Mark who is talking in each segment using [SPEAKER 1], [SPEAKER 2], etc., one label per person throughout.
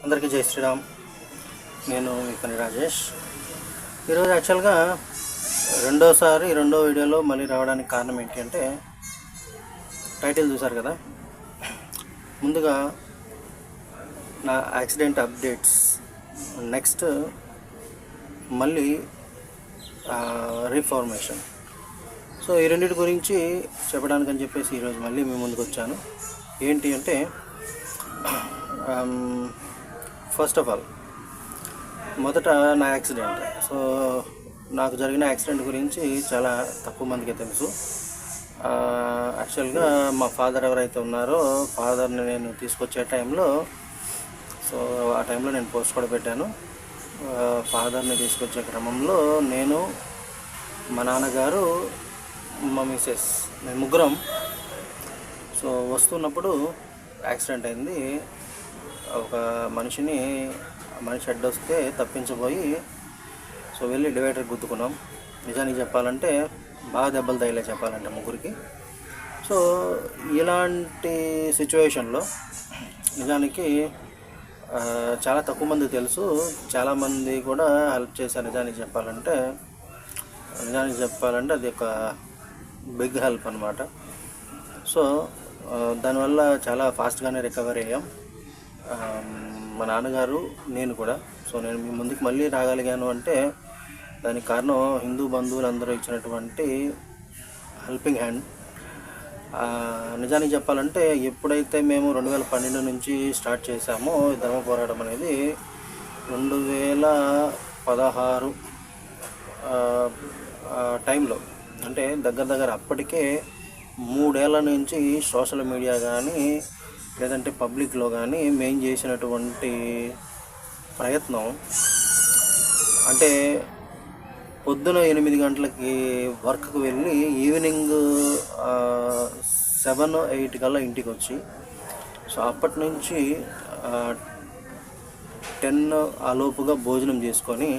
[SPEAKER 1] అందరికీ జై శ్రీరామ్. నేను మీ పని రాజేష్. ఈరోజు యాక్చువల్గా రెండో వీడియోలో మళ్ళీ రావడానికి కారణం ఏంటి అంటే, టైటిల్ చూసారు కదా. ముందుగా నా యాక్సిడెంట్ అప్డేట్స్, నెక్స్ట్ మళ్ళీ రీఫార్మేషన్. సో ఈ రెండింటి గురించి చెప్పడానికని చెప్పేసి ఈరోజు మళ్ళీ మీ ముందుకు వచ్చాను. ఏంటి అంటే, ఫస్ట్ ఆఫ్ ఆల్ మొదట నా యాక్సిడెంట్. సో నాకు జరిగిన యాక్సిడెంట్ గురించి చాలా తక్కువ మందికి తెలుసు. యాక్చువల్గా మా ఫాదర్ ఎవరైతే ఉన్నారో, ఫాదర్ని నేను తీసుకొచ్చే టైంలో, సో ఆ టైంలో నేను పోస్ట్ కూడా పెట్టాను. ఫాదర్ని తీసుకొచ్చే క్రమంలో నేను, మా నాన్నగారు, మా మిసెస్, మేము ముగ్గురం సో వస్తున్నప్పుడు యాక్సిడెంట్ అయింది. ఒక మనిషి అడ్డొస్తే తప్పించబోయి సో వెళ్ళి డివైడర్ గుద్దుకున్నాం. నిజానికి చెప్పాలంటే బాగా దెబ్బలు తగిలే చెప్పాలంటే ముగ్గురికి. సో ఇలాంటి సిచ్యువేషన్లో నిజానికి చాలా తక్కువ మంది తెలుసు, చాలామంది కూడా హెల్ప్ చేశారు. నిజానికి చెప్పాలంటే అది ఒక బిగ్ హెల్ప్ అనమాట. సో దానివల్ల చాలా ఫాస్ట్గానే రికవర్ అయ్యాం, మా నాన్నగారు, నేను కూడా. సో నేను మీ ముందుకు మళ్ళీ రాగలిగాను అంటే దానికి కారణం హిందూ బంధువులు అందరూ ఇచ్చినటువంటి హెల్పింగ్ హ్యాండ్. నిజానికి చెప్పాలంటే ఎప్పుడైతే మేము 2012 నుంచి స్టార్ట్ చేశామో ధర్మ పోరాటం అనేది, 2016 టైంలో, అంటే దగ్గర అప్పటికే 3 ఏళ్ల నుంచి సోషల్ మీడియా కానీ లేదంటే పబ్లిక్లో కానీ మేము చేసినటువంటి ప్రయత్నం అంటే, పొద్దున 8 గంటలకి వర్క్కి వెళ్ళి ఈవినింగ్ 7-8 కల్లా ఇంటికి వచ్చి, సో అప్పటి నుంచి 10 ఆ లోపుగా భోజనం చేసుకొని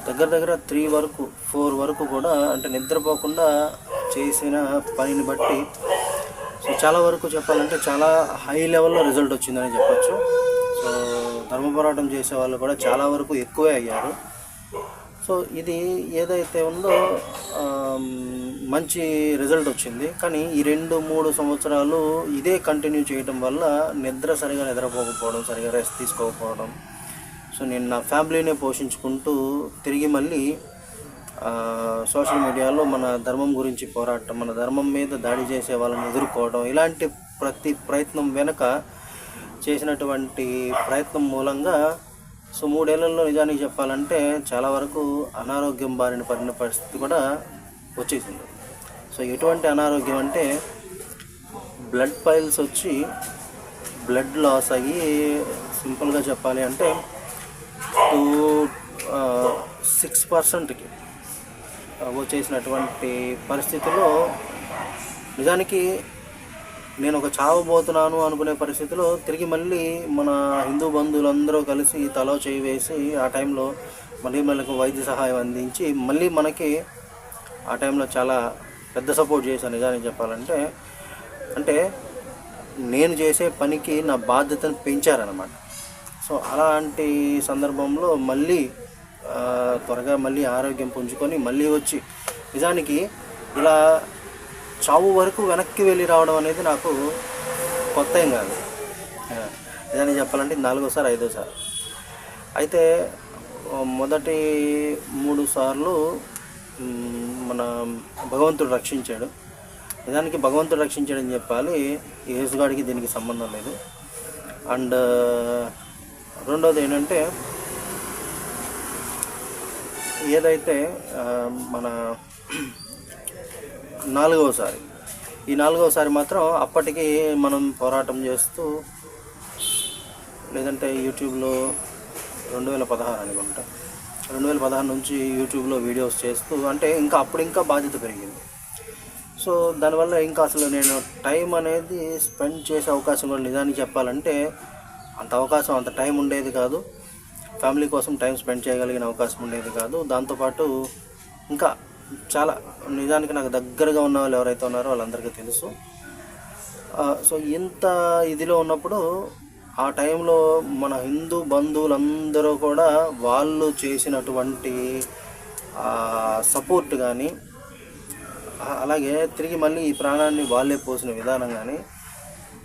[SPEAKER 1] దగ్గర 4 వరకు కూడా, అంటే నిద్రపోకుండా చేసిన పనిని బట్టి సో చాలా వరకు చెప్పాలంటే చాలా హై లెవెల్లో రిజల్ట్ వచ్చిందని చెప్పచ్చు. సో ధర్మ పోరాటం చేసే వాళ్ళు కూడా చాలా వరకు ఎక్కువే అయ్యారు. సో ఇది ఏదైతే ఉందో మంచి రిజల్ట్ వచ్చింది. కానీ ఈ 2-3 సంవత్సరాలు ఇదే కంటిన్యూ చేయడం వల్ల సరిగా నిద్రపోకపోవడం, సరిగా రెస్ట్ తీసుకోకపోవడం, సో నేను నా ఫ్యామిలీనే పోషించుకుంటూ తిరిగి మళ్ళీ సోషల్ మీడియాలో మన ధర్మం గురించి పోరాటం, మన ధర్మం మీద దాడి చేసే వాళ్ళని ఎదుర్కోవడం, ఇలాంటి ప్రతి ప్రయత్నం వెనుక చేసినటువంటి ప్రయత్నం మూలంగా సో 3 ఏళ్లలో నిజానికి చెప్పాలంటే చాలా వరకు అనారోగ్యం బారిన పడిన పరిస్థితి కూడా వచ్చేసింది. సో ఎటువంటి అనారోగ్యం అంటే, బ్లడ్ పైల్స్ వచ్చి బ్లడ్ లాస్ అయ్యి, సింపుల్గా చెప్పాలి అంటే 6%కి వచ్చేసినటువంటి పరిస్థితిలో, నిజానికి నేను ఒక చావబోతున్నాను అనుకునే పరిస్థితిలో తిరిగి మళ్ళీ మన హిందూ బంధువులందరూ కలిసి తలో చేయి వేసి ఆ టైంలో మళ్ళీ వైద్య సహాయం అందించి మళ్ళీ మనకి ఆ టైంలో చాలా పెద్ద సపోర్ట్ చేశాను. నిజానికి చెప్పాలంటే, అంటే నేను చేసే పనికి నా బాధ్యతను పెంచారనమాట. సో అలాంటి సందర్భంలో మళ్ళీ త్వరగా మళ్ళీ ఆరోగ్యం పుంజుకొని మళ్ళీ వచ్చి, నిజానికి ఇలా చావు వరకు వెనక్కి వెళ్ళి రావడం అనేది నాకు కొత్త ఏం కాదు. నిజానికి చెప్పాలంటే 4సారి 5సారి. అయితే మొదటి 3 సార్లు మన భగవంతుడు రక్షించాడు. నిజానికి భగవంతుడు రక్షించాడని చెప్పాలి, యేసుగాడికి దీనికి సంబంధం లేదు. అండ్ రెండోది ఏంటంటే, ఏదైతే మన 4వసారి, ఈ 4వసారి మాత్రం అప్పటికి మనం పోరాటం చేస్తూ, లేదంటే యూట్యూబ్లో 2016 అనుకుంటా, 2016 నుంచి యూట్యూబ్లో వీడియోస్ చేస్తూ, అంటే అప్పుడు ఇంకా బాధ్యత పెరిగింది. సో దానివల్ల ఇంకా అసలు నేను టైం అనేది స్పెండ్ చేసే అవకాశం కూడా, నిజానికి చెప్పాలంటే అంత టైం ఉండేది కాదు. ఫ్యామిలీ కోసం టైం స్పెండ్ చేయగలిగిన అవకాశం ఉండేది కాదు. దాంతోపాటు ఇంకా చాలా, నిజానికి నాకు దగ్గరగా ఉన్న వాళ్ళు ఎవరైతే ఉన్నారో వాళ్ళందరికీ తెలుసు. సో ఇంత ఇదిలో ఉన్నప్పుడు ఆ టైంలో మన హిందూ బంధువులందరూ కూడా వాళ్ళు చేసినటువంటి సపోర్ట్ కానీ, అలాగే తిరిగి మళ్ళీ ఈ ప్రాణాన్ని వాళ్ళే పోసిన విధానం కానీ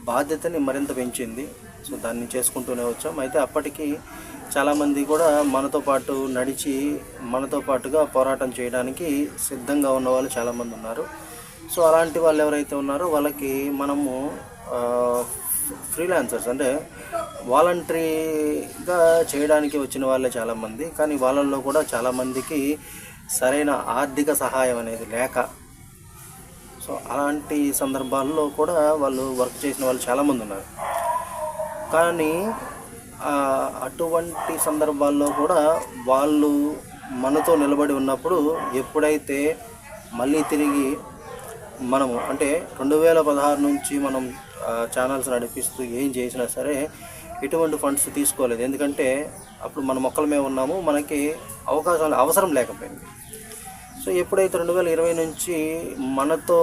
[SPEAKER 1] బాధ్యతని మరింత పెంచింది. సో దాన్ని చేసుకుంటూనే వచ్చాం. అయితే అప్పటికి చాలామంది కూడా మనతో పాటు నడిచి మనతో పాటుగా పోరాటం చేయడానికి సిద్ధంగా ఉన్న వాళ్ళు చాలామంది ఉన్నారు. సో అలాంటి వాళ్ళు ఎవరైతే ఉన్నారో వాళ్ళకి మనము ఫ్రీలాన్సర్స్ అంటే వాలంటరీగా చేయడానికి వచ్చిన వాళ్ళే చాలామంది. కానీ వాళ్ళల్లో కూడా చాలామందికి సరైన ఆర్థిక సహాయం అనేది లేక, సో అలాంటి సందర్భాల్లో కూడా వాళ్ళు వర్క్ చేసిన వాళ్ళు చాలామంది ఉన్నారు. కానీ అటువంటి సందర్భాల్లో కూడా వాళ్ళు మనతో నిలబడి ఉన్నప్పుడు ఎప్పుడైతే మళ్ళీ తిరిగి మనము అంటే 2016 నుంచి మనం ఛానల్స్ నడిపిస్తూ ఏం చేసినా సరే ఎటువంటి ఫండ్స్ తీసుకోలేదు. ఎందుకంటే అప్పుడు మన మొక్కల మీద ఉన్నాము, మనకి అవకాశాలు అవసరం లేకపోయింది. సో ఎప్పుడైతే 2020 నుంచి మనతో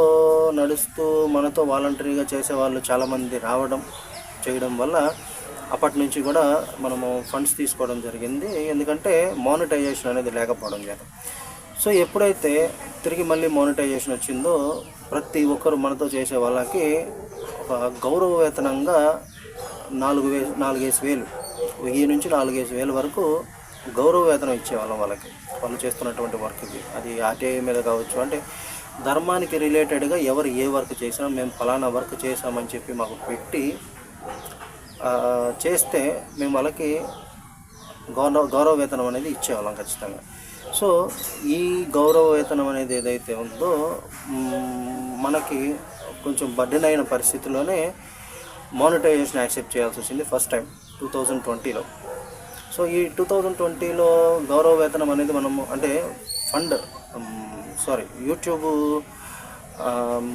[SPEAKER 1] నడుస్తూ మనతో వాలంటరీగా చేసేవాళ్ళు చాలామంది రావడం చేయడం వల్ల అప్పటి నుంచి కూడా మనము ఫండ్స్ తీసుకోవడం జరిగింది. ఎందుకంటే మానిటైజేషన్ అనేది లేకపోవడం చేత. సో ఎప్పుడైతే తిరిగి మళ్ళీ మానిటైజేషన్ వచ్చిందో ప్రతి ఒక్కరు మనతో చేసే వాళ్ళకి ఒక గౌరవ వేతనంగా 4,500 1000 నుంచి 4,500 వరకు గౌరవ వేతనం ఇచ్చేవాళ్ళం వాళ్ళకి, వాళ్ళు చేస్తున్నటువంటి వర్క్కి. అది ఆర్టీఐ మీద కావచ్చు, అంటే ధర్మానికి రిలేటెడ్గా ఎవరు ఏ వర్క్ చేసినా మేము ఫలానా వర్క్ చేసామని చెప్పి మాకు పెట్టి చేస్తే మేము వాళ్ళకి గౌరవ వేతనం అనేది ఇచ్చేవాళ్ళం ఖచ్చితంగా. సో ఈ గౌరవ వేతనం అనేది ఏదైతే ఉందో మనకి కొంచెం బర్డెన్ అయిన పరిస్థితుల్లోనే మానిటైజేషన్ యాక్సెప్ట్ చేయాల్సి వచ్చింది ఫస్ట్ టైం 2020లో. సో ఈ 2020లో గౌరవ వేతనం అనేది మనము అంటే యూట్యూబ్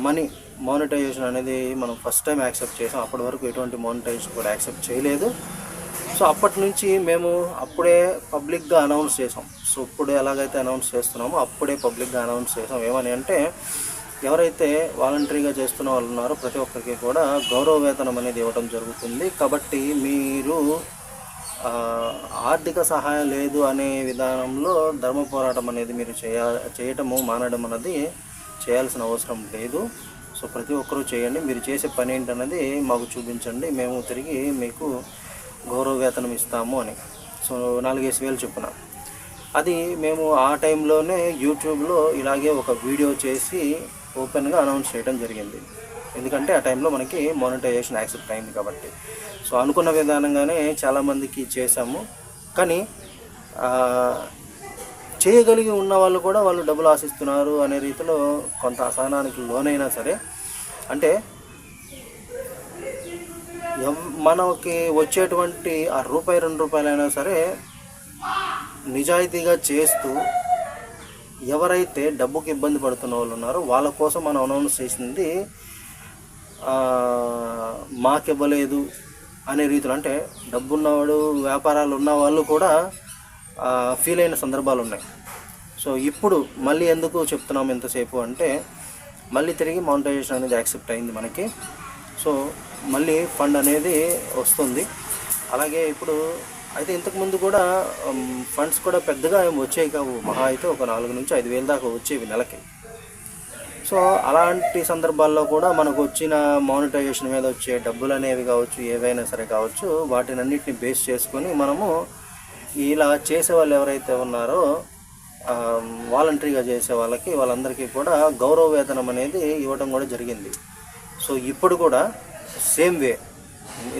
[SPEAKER 1] మనీ మానిటైజేషన్ అనేది మనం ఫస్ట్ టైం యాక్సెప్ట్ చేసాం. అప్పటి వరకు ఎటువంటి మానిటైజేషన్ కూడా యాక్సెప్ట్ చేయలేదు. సో అప్పటి నుంచి మేము అప్పుడే పబ్లిక్గా అనౌన్స్ చేసాం. సో ఇప్పుడు ఎలాగైతే అనౌన్స్ చేస్తున్నామో అప్పుడే పబ్లిక్గా అనౌన్స్ చేసాం. ఏమని అంటే ఎవరైతే వాలంటరీగా చేస్తున్న వాళ్ళు ఉన్నారో ప్రతి ఒక్కరికి కూడా గౌరవ వేతనం అనేది ఇవ్వడం జరుగుతుంది. కాబట్టి మీరు ఆర్థిక సహాయం లేదు అనే విధానంలో ధర్మ పోరాటం అనేది మీరు చేయటము మానడం అనేది చేయాల్సిన అవసరం లేదు. సో ప్రతి ఒక్కరూ చేయండి, మీరు చేసే పని ఏంటన్నది మాకు చూపించండి, మేము తిరిగి మీకు గౌరవ వేతనం ఇస్తాము అని. సో 4,500 చొప్పున అది మేము ఆ టైంలోనే యూట్యూబ్లో ఇలాగే ఒక వీడియో చేసి ఓపెన్గా అనౌన్స్ చేయడం జరిగింది. ఎందుకంటే ఆ టైంలో మనకి మానిటైజేషన్ యాక్సెప్ట్ అయింది కాబట్టి. సో అనుకున్న విధానంగానే చాలామందికి చేశాము. కానీ చేయగలిగి ఉన్న వాళ్ళు కూడా వాళ్ళు డబ్బులు ఆశిస్తున్నారు అనే రీతిలో కొంత అసహనానికి లోనైనా సరే, అంటే మనకి వచ్చేటువంటి ఆ రూపాయి 2 రూపాయలైనా సరే నిజాయితీగా చేస్తూ ఎవరైతే డబ్బుకి ఇబ్బంది పడుతున్న వాళ్ళు ఉన్నారో వాళ్ళ కోసం మనం అనౌన్స్ చేసింది మాకివ్వలేదు అనే రీతిలో. అంటే డబ్బున్నవాడు వ్యాపారాలు ఉన్న వాళ్ళు కూడా ఫీల్ అయిన సందర్భాలు ఉన్నాయి. సో ఇప్పుడు మళ్ళీ ఎందుకు చెప్తున్నాము ఎంతసేపు అంటే మళ్ళీ తిరిగి మానిటైజేషన్ అనేది యాక్సెప్ట్ అయింది మనకి. సో మళ్ళీ ఫండ్ అనేది వస్తుంది. అలాగే ఇప్పుడు అయితే ఇంతకుముందు కూడా ఫండ్స్ కూడా పెద్దగా ఏమి వచ్చేవి కావు, మహా అయితే ఒక 4,000 నుంచి 5,000 దాకా వచ్చేవి నెలకి. సో అలాంటి సందర్భాల్లో కూడా మనకు వచ్చిన మానిటైజేషన్ మీద వచ్చే డబ్బులు అనేవి కావచ్చు, ఏవైనా సరే కావచ్చు, వాటిని అన్నిటిని బేస్ చేసుకొని మనము ఇలా చేసే వాళ్ళు ఎవరైతే ఉన్నారో వాలంటరీగా చేసే వాళ్ళందరికీ కూడా గౌరవ వేతనం అనేది ఇవ్వడం కూడా జరిగింది. సో ఇప్పుడు కూడా సేమ్ వే,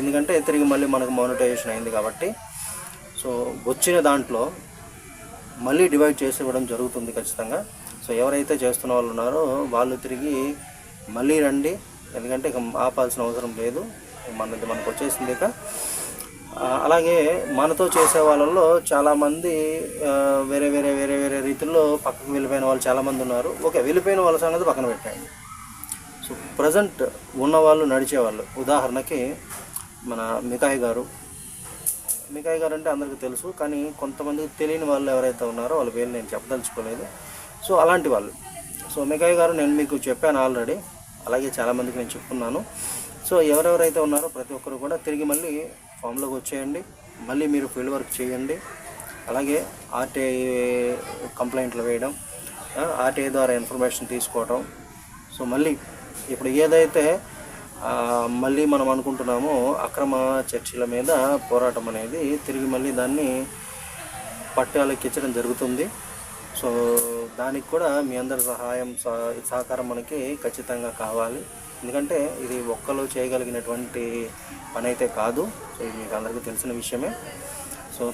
[SPEAKER 1] ఎందుకంటే తిరిగి మళ్ళీ మనకు మానిటైజేషన్ అయింది కాబట్టి సో వచ్చిన దాంట్లో మళ్ళీ డివైడ్ చేసి ఇవ్వడం జరుగుతుంది ఖచ్చితంగా. సో ఎవరైతే చేస్తున్న వాళ్ళు ఉన్నారో వాళ్ళు తిరిగి మళ్ళీ రండి, ఎందుకంటే ఇక ఆపాల్సిన అవసరం లేదు, మనకు వచ్చేసింది ఇక. అలాగే మనతో చేసే వాళ్ళల్లో చాలామంది వేరే వేరే వేరే వేరే రీతుల్లో పక్కకు వెళ్ళిపోయిన వాళ్ళు చాలామంది ఉన్నారు. ఓకే, వెళ్ళిపోయిన వాళ్ళ సంగతి పక్కన పెట్టండి. సో ప్రజెంట్ ఉన్నవాళ్ళు, నడిచేవాళ్ళు, ఉదాహరణకి మన మికాయ్ గారు అంటే అందరికీ తెలుసు, కానీ కొంతమందికి తెలియని వాళ్ళు ఎవరైతే ఉన్నారో వాళ్ళ పేరు నేను చెప్పదలుచుకోలేదు. సో అలాంటి వాళ్ళు, సో మికాయ్ గారు నేను మీకు చెప్పాను ఆల్రెడీ, అలాగే చాలామందికి నేను చెప్తున్నాను. సో ఎవరెవరైతే ఉన్నారో ప్రతి ఒక్కరు కూడా తిరిగి మళ్ళీ ఫామ్లోకి వచ్చేయండి, మళ్ళీ మీరు ఫీల్డ్ వర్క్ చేయండి. అలాగే ఆర్టీఐ కంప్లైంట్లు వేయడం, ఆర్టీఐ ద్వారా ఇన్ఫర్మేషన్ తీసుకోవడం. సో మళ్ళీ ఇప్పుడు ఏదైతే మళ్ళీ మనం అనుకుంటున్నామో అక్రమ చర్చిల మీద పోరాటం అనేది తిరిగి మళ్ళీ దాన్ని పట్టాలెక్కించడం జరుగుతుంది. సో దానికి కూడా మీ అందరి సహకారం మనకి ఖచ్చితంగా కావాలి. ఎందుకంటే ఇది ఒక్కరు చేయగలిగినటువంటి పని అయితే కాదు. సో ఇది మీకు అందరికీ తెలిసిన విషయమే. సో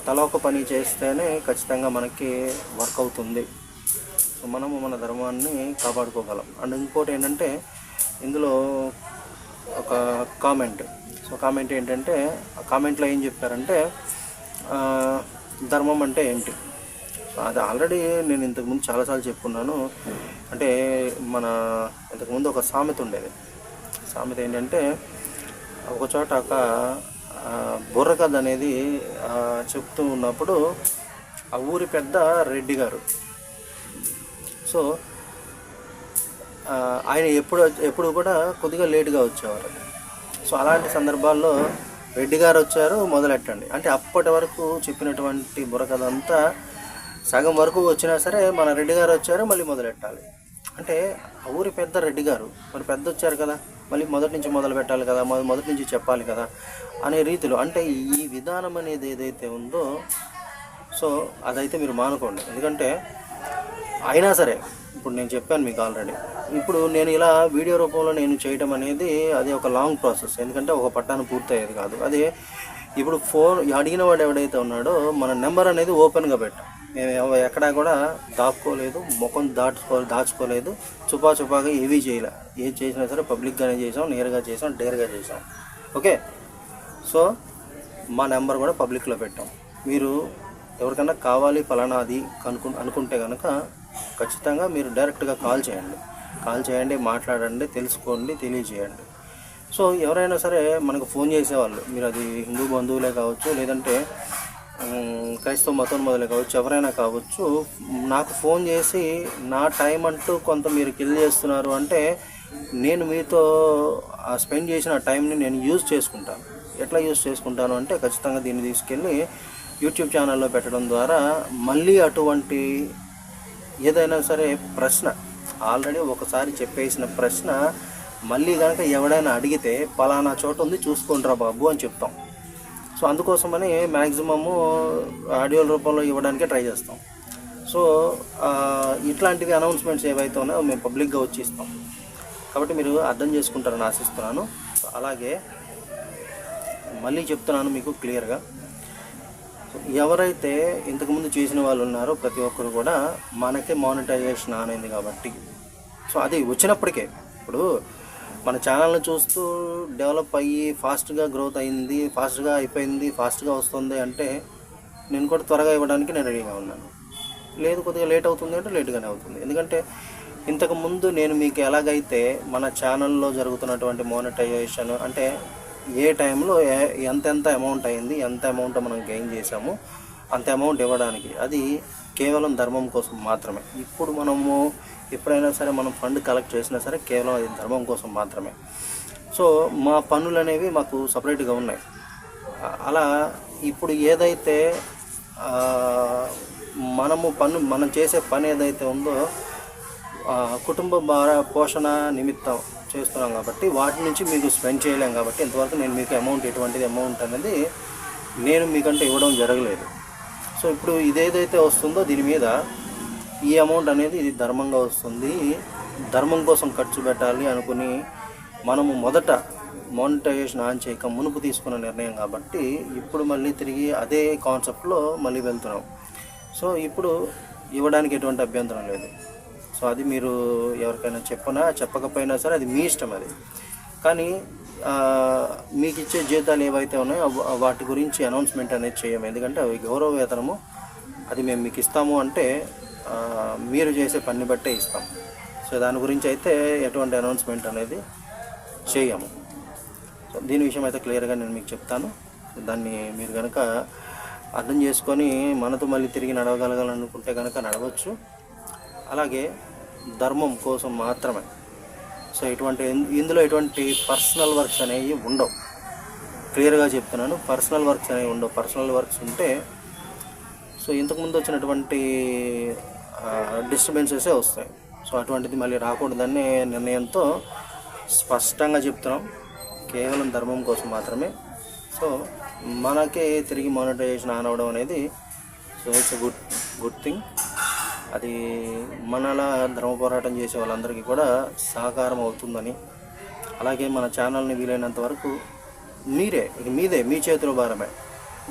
[SPEAKER 1] తల ఒక పని చేస్తేనే ఖచ్చితంగా మనకి వర్క్ అవుతుంది. సో మనము మన ధర్మాన్ని కాపాడుకోగలం. అండ్ ఇంకోటి ఏంటంటే ఇందులో ఒక కామెంట్. సో కామెంట్ ఏంటంటే ఆ కామెంట్లో ఏం చెప్పారంటే ధర్మం అంటే ఏంటి. సో అది ఆల్రెడీ నేను ఇంతకుముందు చాలాసార్లు చెప్పుకున్నాను. అంటే మన ఇంతకుముందు ఒక సామెత ఉండేది. సామెత ఏంటంటే ఒక చోట ఒక బుర్రకథ అనేది చెప్తూ ఉన్నప్పుడు ఆ ఊరి పెద్ద రెడ్డి గారు, సో ఆయన ఎప్పుడు కూడా కొద్దిగా లేటుగా వచ్చేవారు. సో అలాంటి సందర్భాల్లో రెడ్డి గారు వచ్చారు, మొదలెట్టండి అంటే అప్పటి వరకు చెప్పినటువంటి బుర్రకథ అంతా సగం వరకు వచ్చినా సరే మన రెడ్డి గారు వచ్చారు, మళ్ళీ మొదలెట్టాలి. అంటే ఆ ఊరి పెద్ద రెడ్డి గారు మరి పెద్ద వచ్చారు కదా, మళ్ళీ మొదటి నుంచి మొదలు పెట్టాలి కదా, మొదటి నుంచి చెప్పాలి కదా అనే రీతిలో. అంటే ఈ విధానం అనేది ఏదైతే ఉందో సో అదైతే మీరు మానుకోండి. ఎందుకంటే అయినా సరే ఇప్పుడు నేను చెప్పాను మీకు ఆల్రెడీ. ఇప్పుడు నేను ఇలా వీడియో రూపంలో నేను చేయడం అనేది అది ఒక లాంగ్ ప్రాసెస్. ఎందుకంటే ఒక పట్టాను పూర్తయ్యేది కాదు. అదే ఇప్పుడు ఫోన్ అడిగిన వాడు ఎవడైతే ఉన్నాడో మన నెంబర్ అనేది ఓపెన్గా పెట్టాం. మేము ఎక్కడా కూడా దాక్కోలేదు, ముఖం దాచుకోలేదు, చుపాగా ఏవీ చేయలే. ఏది చేసినా సరే పబ్లిక్గానే చేసాం, నేరుగా చేసాం, డేర్గా చేసాం. ఓకే, సో మా నెంబర్ కూడా పబ్లిక్లో పెట్టాం. మీరు ఎవరికైనా కావాలి ఫలానా అది అనుకుంటే కనుక ఖచ్చితంగా మీరు డైరెక్ట్గా కాల్ చేయండి, మాట్లాడండి, తెలుసుకోండి, తెలియజేయండి. సో ఎవరైనా సరే మనకు ఫోన్ చేసేవాళ్ళు, మీరు అది హిందూ బంధువులే కావచ్చు, లేదంటే క్రైస్తవ మతం మొదలే కావచ్చు, ఎవరైనా కావచ్చు, నాకు ఫోన్ చేసి నా టైం అంటూ కొంత మీరు కిల్ చేస్తున్నారు అంటే నేను మీతో స్పెండ్ చేసిన టైంని నేను యూజ్ చేసుకుంటాను. ఎట్లా యూజ్ చేసుకుంటాను అంటే ఖచ్చితంగా దీన్ని తీసుకెళ్ళి యూట్యూబ్ ఛానల్లో పెట్టడం ద్వారా మళ్ళీ అటువంటి ఏదైనా సరే ప్రశ్న ఆల్రెడీ ఒకసారి చెప్పేసిన ప్రశ్న మళ్ళీ కనుక ఎవడైనా అడిగితే పలానా చోట ఉంది చూసుకుంటారా బాబు అని చెప్తాం. సో అందుకోసమని మ్యాక్సిమము ఆడియో రూపంలో ఇవ్వడానికే ట్రై చేస్తాం. సో ఇట్లాంటివి అనౌన్స్మెంట్స్ ఏవైతే ఉన్నాయో మేము పబ్లిక్గా వచ్చి ఇస్తాం. కాబట్టి మీరు అర్థం చేసుకుంటారని ఆశిస్తున్నాను. అలాగే మళ్ళీ చెప్తున్నాను మీకు క్లియర్గా, ఎవరైతే ఇంతకుముందు చేసిన వాళ్ళు ఉన్నారో ప్రతి ఒక్కరు కూడా మనకే మానిటైజేషన్ అనేది కాబట్టి సో అది వచ్చినప్పటికే ఇప్పుడు మన ఛానల్ని చూస్తూ డెవలప్ అయ్యి ఫాస్ట్గా గ్రోత్ అయింది, ఫాస్ట్గా అయిపోయింది, ఫాస్ట్గా వస్తుంది అంటే నేను కూడా త్వరగా ఇవ్వడానికి నేను రెడీగా ఉన్నాను. లేదు కొద్దిగా లేట్ అవుతుంది అంటే లేట్గానే అవుతుంది. ఎందుకంటే ఇంతకుముందు నేను మీకు ఎలాగైతే మన ఛానల్లో జరుగుతున్నటువంటి మానిటైజేషన్ అంటే ఏ టైంలో ఎంత అమౌంట్ అయింది, ఎంత అమౌంట్ మనం గెయిన్ చేసాము అంత అమౌంట్ ఇవ్వడానికి, అది కేవలం ధర్మం కోసం మాత్రమే. ఇప్పుడు మనము ఎప్పుడైనా సరే మనం ఫండ్ కలెక్ట్ చేసినా సరే కేవలం అది ధర్మం కోసం మాత్రమే. సో మా పన్నులు అనేవి మాకు సపరేట్గా ఉన్నాయి. అలా ఇప్పుడు ఏదైతే మనం చేసే పని ఏదైతే ఉందో కుటుంబ పోషణ నిమిత్తం చేస్తున్నాం కాబట్టి వాటి నుంచి మీకు స్పెండ్ చేయలేం. కాబట్టి ఇంతవరకు నేను మీకు ఎటువంటిది అమౌంట్ అనేది నేను మీకంటే ఇవ్వడం జరగలేదు. సో ఇప్పుడు ఇదేదైతే వస్తుందో దీని మీద ఈ అమౌంట్ అనేది ఇది ధర్మంగా వస్తుంది, ధర్మం కోసం ఖర్చు పెట్టాలి అనుకుని మనము మొదట మానిటైజేషన్ ఆన్ చేయక మునుపు తీసుకున్న నిర్ణయం కాబట్టి ఇప్పుడు మళ్ళీ తిరిగి అదే కాన్సెప్ట్లో మళ్ళీ వెళ్తున్నాం. సో ఇప్పుడు ఇవ్వడానికి ఎటువంటి అభ్యంతరం లేదు. సో అది మీరు ఎవరికైనా చెప్పకపోయినా సరే అది మీ ఇష్టం. అది కానీ మీకు ఇచ్చే జీతాలు ఏవైతే ఉన్నాయో వాటి గురించి అనౌన్స్మెంట్ అనేది చేయము. ఎందుకంటే అవి గౌరవ వేతనము, అది మేము మీకు ఇస్తాము అంటే మీరు చేసే పని బట్టే ఇస్తాం. సో దాని గురించి అయితే ఎటువంటి అనౌన్స్మెంట్ అనేది చేయము. సో దీని విషయం అయితే క్లియర్గా నేను మీకు చెప్తాను. దాన్ని మీరు కనుక అర్థం చేసుకొని మనతో మళ్ళీ తిరిగి నడవగలగాలనుకుంటే కనుక నడవచ్చు. అలాగే ధర్మం కోసం మాత్రమే. సో ఇందులో ఎటువంటి పర్సనల్ వర్క్స్ అనేవి ఉండవు. క్లియర్గా చెప్తున్నాను. పర్సనల్ వర్క్స్ అనేవి ఉండవు. పర్సనల్ వర్క్స్ ఉంటే సో ఇంతకుముందు వచ్చినటువంటి డిస్టర్బెన్సెసే వస్తాయి. సో అటువంటిది మళ్ళీ రాకూడదనే నిర్ణయంతో స్పష్టంగా చెప్తున్నాం, కేవలం ధర్మం కోసం మాత్రమే. సో మనకే తిరిగి మానిటైజేషన్ ఆన్ అవ్వడం అనేది సో ఇట్స్ గుడ్ థింగ్. అది మనలా ధర్మ పోరాటం చేసే వాళ్ళందరికీ కూడా సహకారం అవుతుందని, అలాగే మన ఛానల్ని వీలైనంత వరకు మీదే మీ చేతిలో భారమే.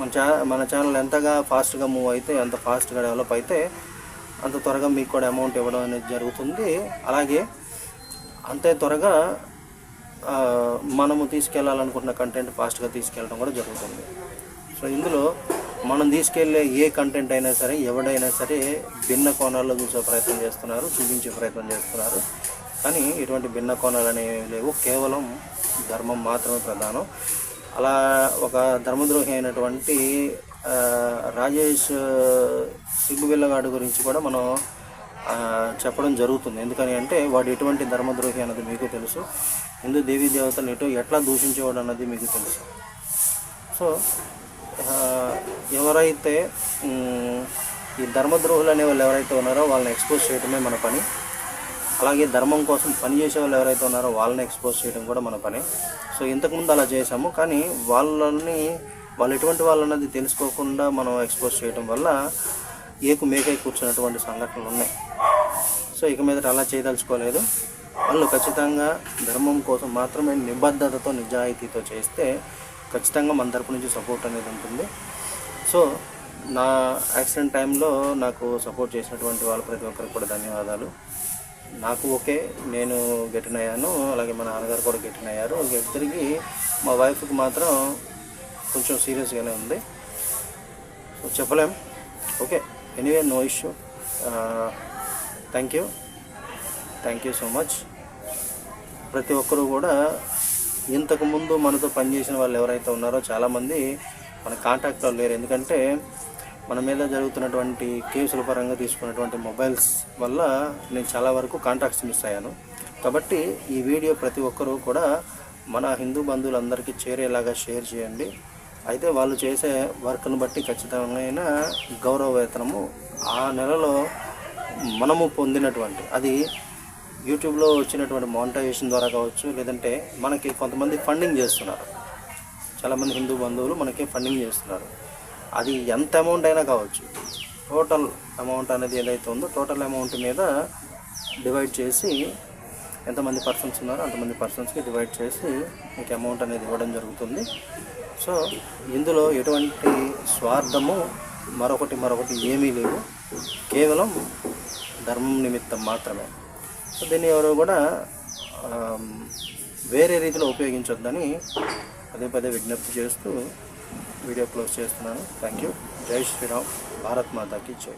[SPEAKER 1] మన ఛానల్ ఎంతగా ఫాస్ట్గా మూవ్ అయితే, ఎంత ఫాస్ట్గా డెవలప్ అయితే అంత త్వరగా మీకు కూడా అమౌంట్ ఇవ్వడం అనేది జరుగుతుంది. అలాగే అంతే త్వరగా మనము తీసుకెళ్ళాలనుకుంటున్న కంటెంట్ ఫాస్ట్గా తీసుకెళ్ళడం కూడా జరుగుతుంది. సో ఇందులో మనం తీసుకెళ్ళే ఏ కంటెంట్ అయినా సరే, ఎవడైనా సరే భిన్న కోణాల్లో చూసే ప్రయత్నం చేస్తున్నారు, చూపించే ప్రయత్నం చేస్తున్నారు. కానీ ఎటువంటి భిన్న కోణాలు అనేవి లేవు, కేవలం ధర్మం మాత్రమే ప్రధానం. అలా ఒక ధర్మద్రోహి అయినటువంటి రాజేష్ సిగ్గుబిల్లగాడు గురించి కూడా మనం చెప్పడం జరుగుతుంది. ఎందుకని అంటే వాడు ఎటువంటి ధర్మద్రోహి అన్నది మీకు తెలుసు, హిందూ దేవీ దేవతలు ఎట్లా దూషించేవాడు అన్నది మీకు తెలుసు. సో ఎవరైతే ఈ ధర్మద్రోహులు అనే వాళ్ళు ఎవరైతే ఉన్నారో వాళ్ళని ఎక్స్పోజ్ చేయడమే మన పని. అలాగే ధర్మం కోసం పనిచేసే వాళ్ళు ఎవరైతే ఉన్నారో వాళ్ళని ఎక్స్పోజ్ చేయడం కూడా మన పని. సో ఇంతకుముందు అలా చేసాము, కానీ వాళ్ళు ఎటువంటి వాళ్ళు అన్నది తెలుసుకోకుండా మనం ఎక్స్పోజ్ చేయడం వల్ల మేకై కూర్చున్నటువంటి సంఘటనలు ఉన్నాయి. సో ఇక మీదట అలా చేయదలుచుకోలేదు. వాళ్ళు ఖచ్చితంగా ధర్మం కోసం మాత్రమే నిబద్ధతతో నిజాయితీతో చేస్తే ఖచ్చితంగా మన తరపు నుంచి సపోర్ట్ అనేది ఉంటుంది. సో నా యాక్సిడెంట్ టైంలో నాకు సపోర్ట్ చేసినటువంటి వాళ్ళు ప్రతి ఒక్కరికి కూడా ధన్యవాదాలు. నాకు ఓకే, నేను గెటిన్ అయ్యాను, అలాగే మా నాన్నగారు కూడా గెటిన్ అయ్యారు. తిరిగి మా వైఫ్కి మాత్రం కొంచెం సీరియస్గానే ఉంది. సో చెప్పలేం. Okay, anyway, no issue. Thank you so much. ప్రతి ఒక్కరూ కూడా ఇంతకుముందు మనతో పనిచేసిన వాళ్ళు ఎవరైతే ఉన్నారో చాలామంది మన కాంటాక్ట్లో లేరు. ఎందుకంటే మన మీద జరుగుతున్నటువంటి కేసుల పరంగా తీసుకున్నటువంటి మొబైల్స్ వల్ల నేను చాలా వరకు కాంటాక్ట్స్ మిస్ అయ్యాను. కాబట్టి ఈ వీడియో ప్రతి ఒక్కరూ కూడా మన హిందూ బంధువులందరికీ చేరేలాగా షేర్ చేయండి. అయితే వాళ్ళు చేసే వర్క్ను బట్టి ఖచ్చితమైన గౌరవ వేతనము ఆ నెలలో మనము పొందినటువంటి, అది యూట్యూబ్లో వచ్చినటువంటి మానిటైజేషన్ ద్వారా కావచ్చు, లేదంటే మనకి కొంతమంది ఫండింగ్ చేస్తున్నారు. చాలామంది హిందూ బంధువులు మనకి ఫండింగ్ చేస్తున్నారు. అది ఎంత అమౌంట్ అయినా కావచ్చు, టోటల్ అమౌంట్ అనేది ఏదైతే ఉందో టోటల్ అమౌంట్ మీద డివైడ్ చేసి, ఎంతమంది పర్సన్స్ ఉన్నారో అంతమంది పర్సన్స్కి డివైడ్ చేసి మీకు అమౌంట్ అనేది ఇవ్వడం జరుగుతుంది. సో ఇందులో ఎటువంటి స్వార్థము మరొకటి ఏమీ లేవు, కేవలం ధర్మం నిమిత్తం మాత్రమే. సో దీన్ని ఎవరో కూడా వేరే రీతిలో ఉపయోగించొద్దని పదే విజ్ఞప్తి చేస్తూ వీడియో క్లోజ్ చేస్తున్నాను. Thank you. జై శ్రీరామ్. భారత్ మాతాకి జై.